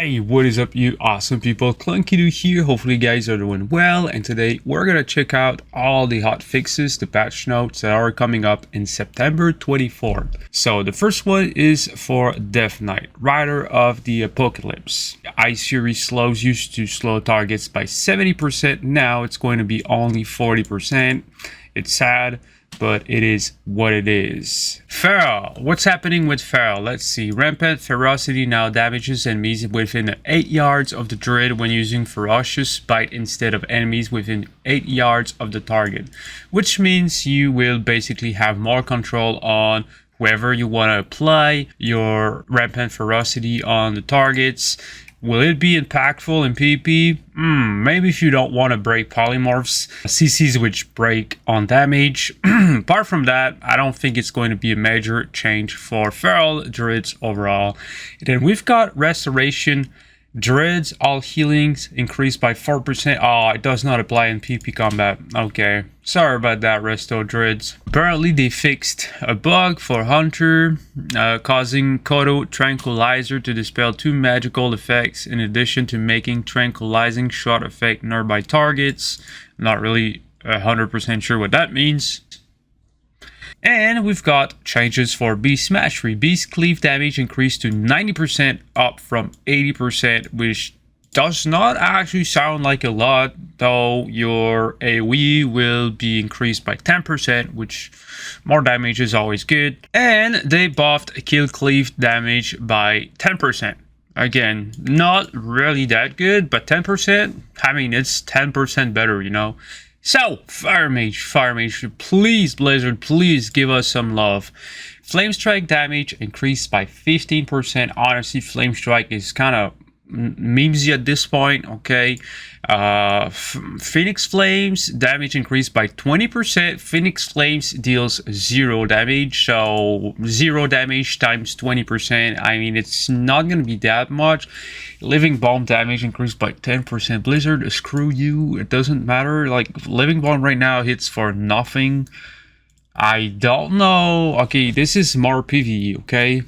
Hey, what is up, you awesome people? Clunky here. Hopefully you guys are doing well, and today we're gonna check out all the hot fixes, the patch notes that are coming up in September 24th. So the first one is for Death Knight, Rider of the Apocalypse. Ice Fury slows used to slow targets by 70%. Now it's going to be only 40%. It's sad, but it is what it is. Feral. What's happening with Feral? Let's see. Rampant Ferocity now damages enemies within 8 yards of the Druid when using Ferocious Bite instead of enemies within 8 yards of the target. Which means you will basically have more control on whoever you want to apply your Rampant Ferocity on the targets. Will it be impactful in PvP? Maybe if you don't want to break polymorphs, CCs which break on damage. Apart from that, I don't think it's going to be a major change for Feral Druids overall. And then we've got Restoration. Druids, all healings increased by 4%. Oh, it does not apply in PvP combat. Okay, sorry about that, Resto Druids. Apparently they fixed a bug for Hunter, causing Kodo Tranquilizer to dispel 2 magical effects in addition to making Tranquilizing shot effect nearby targets. Not really 100% sure what that means. And we've got changes for Beast Mastery. Beast Cleave damage increased to 90% up from 80%, which does not actually sound like a lot, though your AoE will be increased by 10%, which more damage is always good. And they buffed Kill Cleave damage by 10%. Again, not really that good, but 10%, I mean, it's 10% better, you know. So, Fire Mage, please, Blizzard, please give us some love. Flame Strike damage increased by 15%. Honestly, Flame Strike is kind of memesy at this point, okay? Phoenix Flames damage increased by 20%. Phoenix Flames deals 0 damage, so 0 damage times 20%. I mean, it's not gonna be that much. Living Bomb damage increased by 10%. Blizzard, screw you, it doesn't matter. Like, Living Bomb right now hits for nothing. I don't know. Okay, this is more PvE, okay?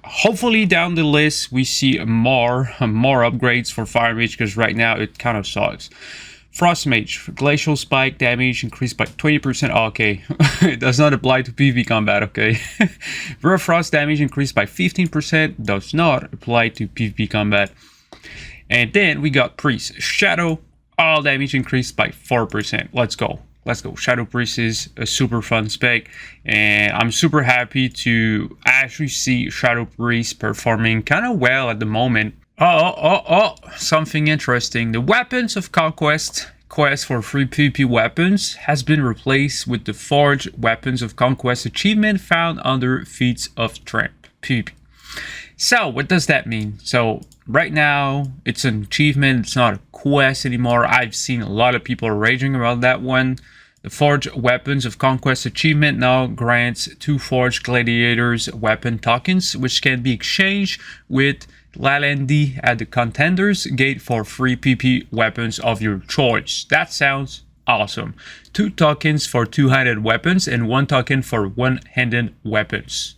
Hopefully down the list we see more upgrades for Fire Mage, because right now it kind of sucks. Frost Mage, Glacial Spike damage increased by 20%. Oh, okay, it does not apply to PvP combat, okay? Rare Frost damage increased by 15%, does not apply to PvP combat. And then we got Priest Shadow, all damage increased by 4%. Let's go. Let's go. Shadow Priest is a super fun spec, and I'm super happy to actually see Shadow Priest performing kind of well at the moment. Something interesting. The Weapons of Conquest quest for free PvP weapons has been replaced with the Forge Weapons of Conquest achievement found under Feats of Strength PvP. So what does that mean? So right now it's an achievement, it's not a quest anymore. I've seen a lot of people raging about that one. The Forge Weapons of Conquest achievement now grants 2 Forged Gladiators weapon tokens, which can be exchanged with Lalendi at the Contenders Gate for free PP weapons of your choice. That sounds awesome. 2 tokens for 2-handed weapons and 1 token for 1-handed weapons.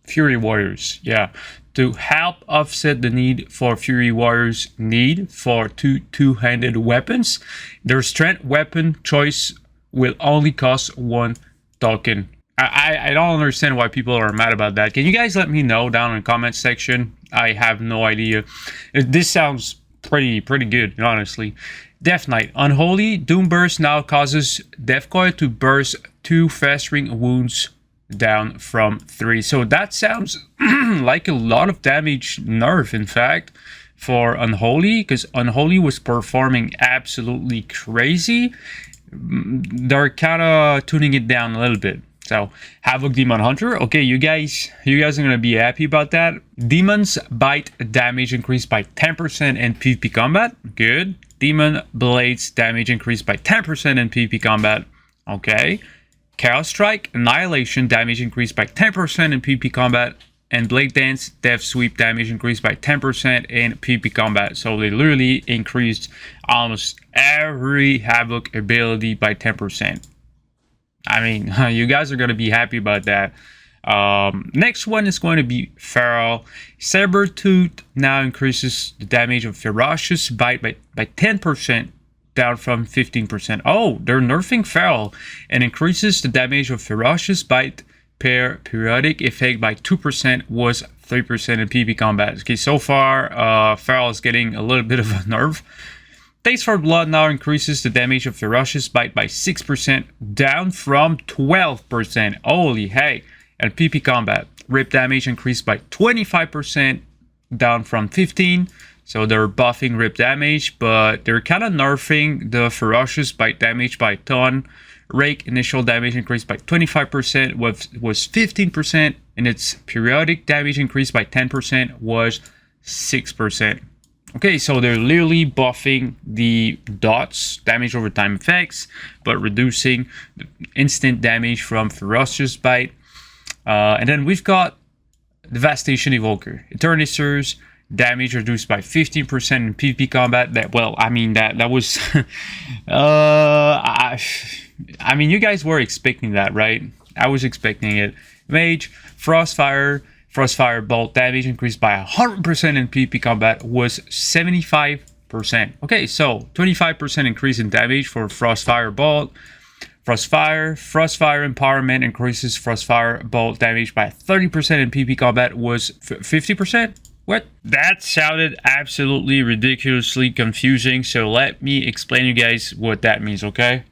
Fury Warriors, yeah. To help offset the need for Fury Warriors' need for 2 two-handed weapons, their strength weapon choice will only cost 1 token. I don't understand why people are mad about that. Can you guys let me know down in the comment section? I have no idea. This sounds pretty good, honestly. Death Knight, Unholy, Doom Burst now causes Deathcoil to burst 2 festering wounds down from 3. So that sounds like a lot of damage nerf, in fact, for Unholy, because Unholy was performing absolutely crazy. They're kind of tuning it down a little bit. So Havoc Demon Hunter, okay, you guys are gonna be happy about that. Demon's Bite damage increased by 10% in PvP combat. Good. Demon Blades damage increased by 10% in PvP combat. Okay. Chaos Strike Annihilation damage increased by 10% in PvP combat, and Blade Dance Death Sweep damage increased by 10% in PvP combat. So they literally increased almost every Havoc ability by 10%. I mean, you guys are going to be happy about that. Next one is going to be Feral. Sabertooth now increases the damage of Ferocious Bite by 10%, down from 15%. Oh, they're nerfing Feral and increases the damage of Ferocious Bite per periodic effect by 2%, was 3% in PvP combat. Okay, so far, Feral is getting a little bit of a nerf. Taste for Blood now increases the damage of Ferocious Bite by 6%, down from 12%. Holy hey! And PvP combat, Rip damage increased by 25%, down from 15%. So they're buffing Rip damage, but they're kind of nerfing the Ferocious Bite damage by a ton. Rake initial damage increased by 25%, was 15%, and its periodic damage increased by 10%, was 6%. Okay, so they're literally buffing the dots, damage over time effects, but reducing the instant damage from Ferocious Bite. And then we've got Devastation Evoker. Eternisers, damage reduced by 15% in PvP combat. That, well, I mean, that was... I mean, you guys were expecting that, right? I was expecting it. Mage, Frostfire Bolt damage increased by 100% in PvP combat, was 75%. Okay, so 25% increase in damage for Frostfire Bolt. Frostfire Empowerment increases Frostfire Bolt damage by 30% in PvP combat, was 50%. What? That sounded absolutely ridiculously confusing, so let me explain to you guys what that means, okay?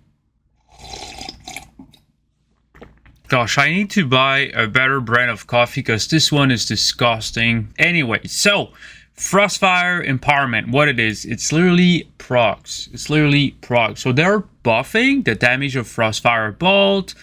Gosh, I need to buy a better brand of coffee because this one is disgusting. Anyway, so Frostfire Empowerment, what it is, it's literally procs. It's literally procs. So they're buffing the damage of Frostfire Bolt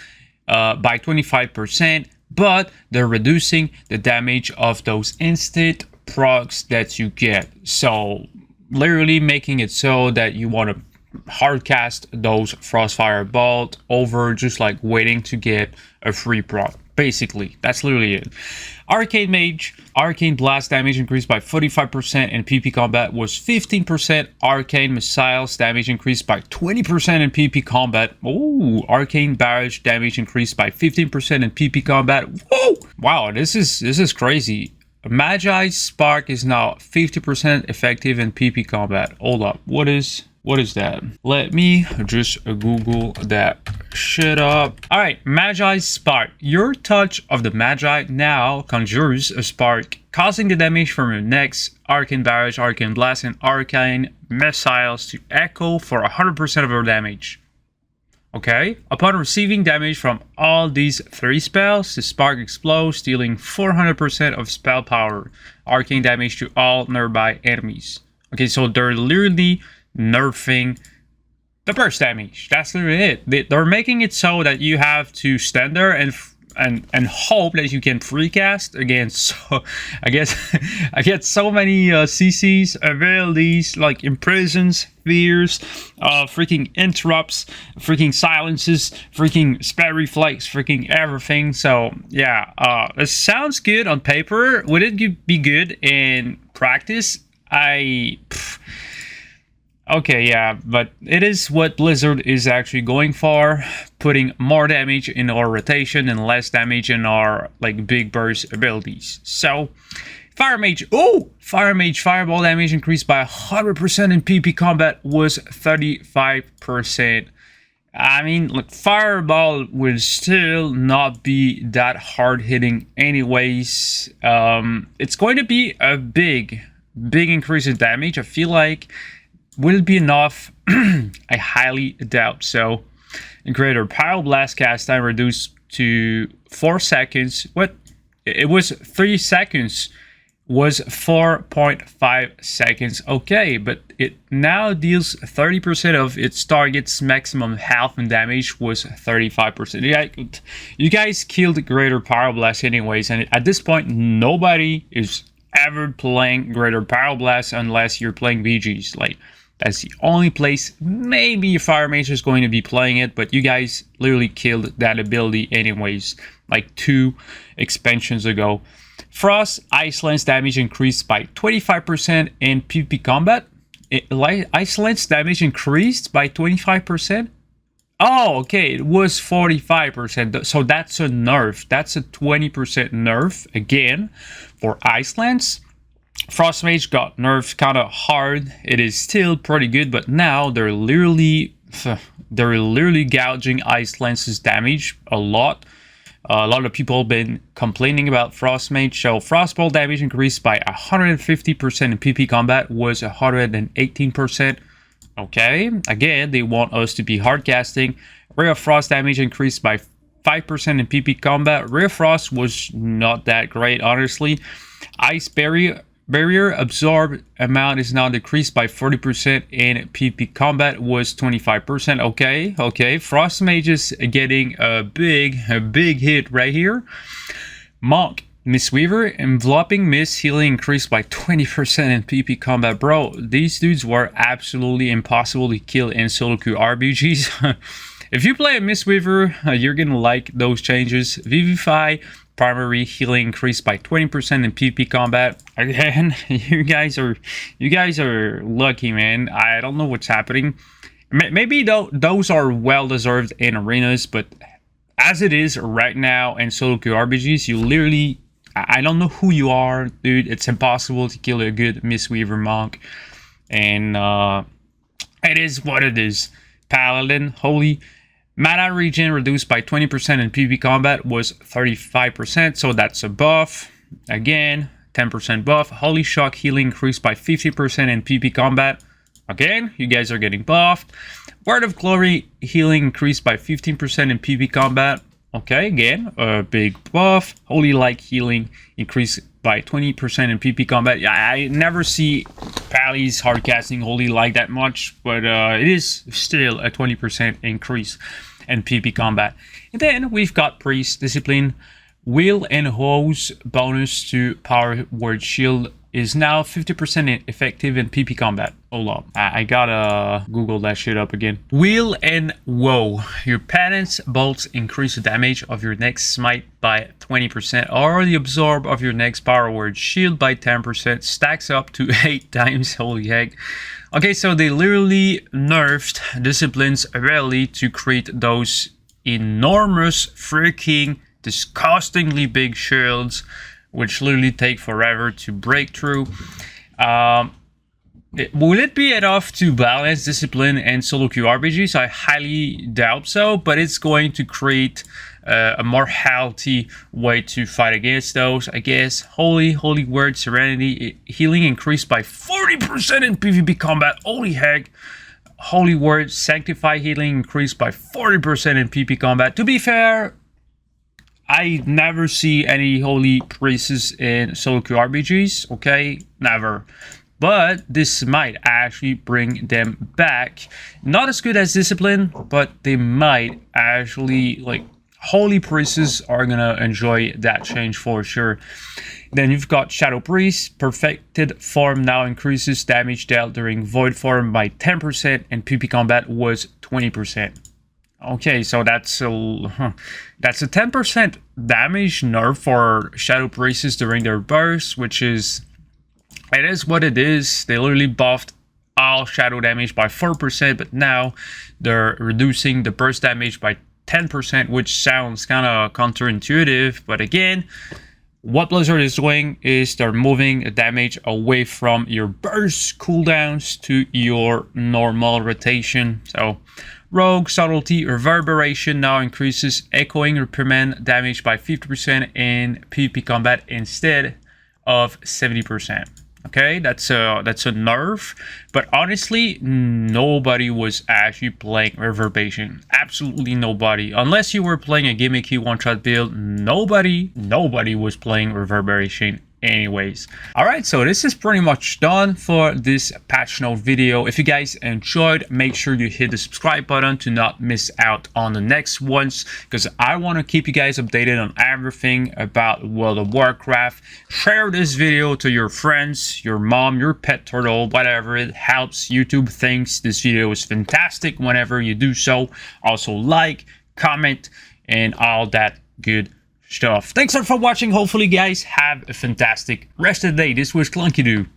by 25%, but they're reducing the damage of those instant procs that you get. So literally making it so that you want to hardcast those Frostfire Bolt over just like waiting to get a free proc. Basically, that's literally it. Arcane Mage, Arcane Blast damage increased by 45% in PvP combat, was 15%. Arcane Missiles damage increased by 20% in PvP combat. Ooh, Arcane Barrage damage increased by 15% in PvP combat. Whoa! Wow, this is crazy. Magi's Spark is now 50% effective in PvP combat. Hold up, what is that? Let me just Google that shit up. Alright, Magi's Spark. Your touch of the Magi now conjures a spark, causing the damage from your next Arcane Barrage, Arcane Blast, and Arcane Missiles to echo for 100% of your damage. Okay, upon receiving damage from all these 3 spells, the spark explodes, dealing 400% of spell power, arcane damage to all nearby enemies. Okay, so they're literally nerfing the burst damage. That's literally it. They're making it so that you have to stand there and hope that you can precast against. So I get so many CCs, abilities like imprisons, fears, freaking interrupts, freaking silences, freaking spell reflex, freaking everything. So yeah, it sounds good on paper. Would it be good in practice? Okay, yeah, but it is what Blizzard is actually going for, putting more damage in our rotation and less damage in our like big burst abilities. So, Fire Mage, Fire Mage Fireball damage increased by 100% in PvP combat, was 35%. I mean, like, Fireball will still not be that hard hitting anyways. It's going to be a big increase in damage. I feel like. Will it be enough? I highly doubt so. Greater Pyroblast cast time reduced to 4 seconds. What? It was 3 seconds. Was 4.5 seconds. Okay, but it now deals 30% of its target's maximum health and damage, was 35%. Yeah, you guys killed Greater Pyroblast anyways, and at this point, nobody is ever playing Greater Pyroblast unless you're playing VGs. Like, that's the only place maybe Fire Mage is going to be playing it, but you guys literally killed that ability anyways, like 2 expansions ago. Frost Ice Lance damage increased by 25% in PvP combat. Ice Lance damage increased by 25%? Oh, okay, it was 45%. So that's a nerf. That's a 20% nerf again for Icelands. Frost Mage got nerfed kind of hard. It is still pretty good, but now they're literally gouging Icelands' damage a lot. A lot of people have been complaining about Frost Mage. So Frostbolt damage increased by 150% in PP combat was 118%. Okay, again, they want us to be hard casting. Ray of Frost damage increased by 5% in PP combat. Ray of Frost was not that great, honestly. Ice barrier absorb amount is now decreased by 40% in PP combat was 25%. Okay. Frost Mage is getting a big hit right here. Monk. Mistweaver, enveloping mist healing increased by 20% in PP combat. Bro, these dudes were absolutely impossible to kill in solo queue RPGs. If you play a Mistweaver, you're gonna like those changes. Vivify, primary healing increased by 20% in PP combat. Again, you guys are lucky, man. I don't know what's happening. Maybe those are well deserved in arenas, but as it is right now in solo queue RPGs, you literally, I don't know who you are, dude. It's impossible to kill a good Mistweaver monk. And it is what it is. Paladin, Holy. Mana regen reduced by 20% in PvP combat was 35%. So that's a buff. Again, 10% buff. Holy Shock healing increased by 50% in PvP combat. Again, you guys are getting buffed. Word of Glory healing increased by 15% in PvP combat. Okay, again, a big buff. Holy Light healing increased by 20% in PP combat. Yeah, I never see Pally's hardcasting Holy Light that much, but it is still a 20% increase in PP combat. And then we've got Priest Discipline. Will and Hose bonus to Power Word Shield is now 50% effective in PP combat. Hold up, I gotta Google that shit up again. Will and Woe. Your Penance bolts increase the damage of your next smite by 20%, or the absorb of your next Power Word Shield by 10%. Stacks up to 8 times. Holy heck. Okay, so they literally nerfed Discipline's ability to create those enormous, freaking, disgustingly big shields, which literally take forever to break through. Will it be enough to balance Discipline and solo queue RPGs? I highly doubt so, but it's going to create a more healthy way to fight against those, I guess. Holy Word Serenity healing increased by 40% in PvP combat. Holy heck. Holy Word Sanctify healing increased by 40% in PvP combat. To be fair, I never see any holy priests in solo queue RPGs, okay? Never. But this might actually bring them back. Not as good as Discipline, but they might actually, like, holy priests are gonna enjoy that change for sure. Then you've got Shadow Priest. Perfected form now increases damage dealt during void form by 10%, and PvP combat was 20%. Okay, so that's a 10% damage nerf for Shadow Priests during their burst, which is, it is what it is. They literally buffed all shadow damage by 4%, but now they're reducing the burst damage by 10%, which sounds kind of counterintuitive. But again, what Blizzard is doing is they're moving the damage away from your burst cooldowns to your normal rotation. So Rogue Subtlety Reverberation now increases Echoing Reprimand damage by 50% in PvP combat instead of 70%. Okay, that's a nerf, but honestly, nobody was actually playing Reverberation. Absolutely nobody. Unless you were playing a gimmicky one-shot build, nobody was playing Reverberation anyways. All right, so this is pretty much done for this patch note video. If you guys enjoyed, make sure you hit the subscribe button to not miss out on the next ones, because I want to keep you guys updated on everything about World of Warcraft. Share this video to your friends, your mom, your pet turtle, whatever. It helps. YouTube thinks this video is fantastic whenever you do so. Also like, comment, and all that good stuff. Thanks for watching. Hopefully, guys, have a fantastic rest of the day. This was Clunky Doo.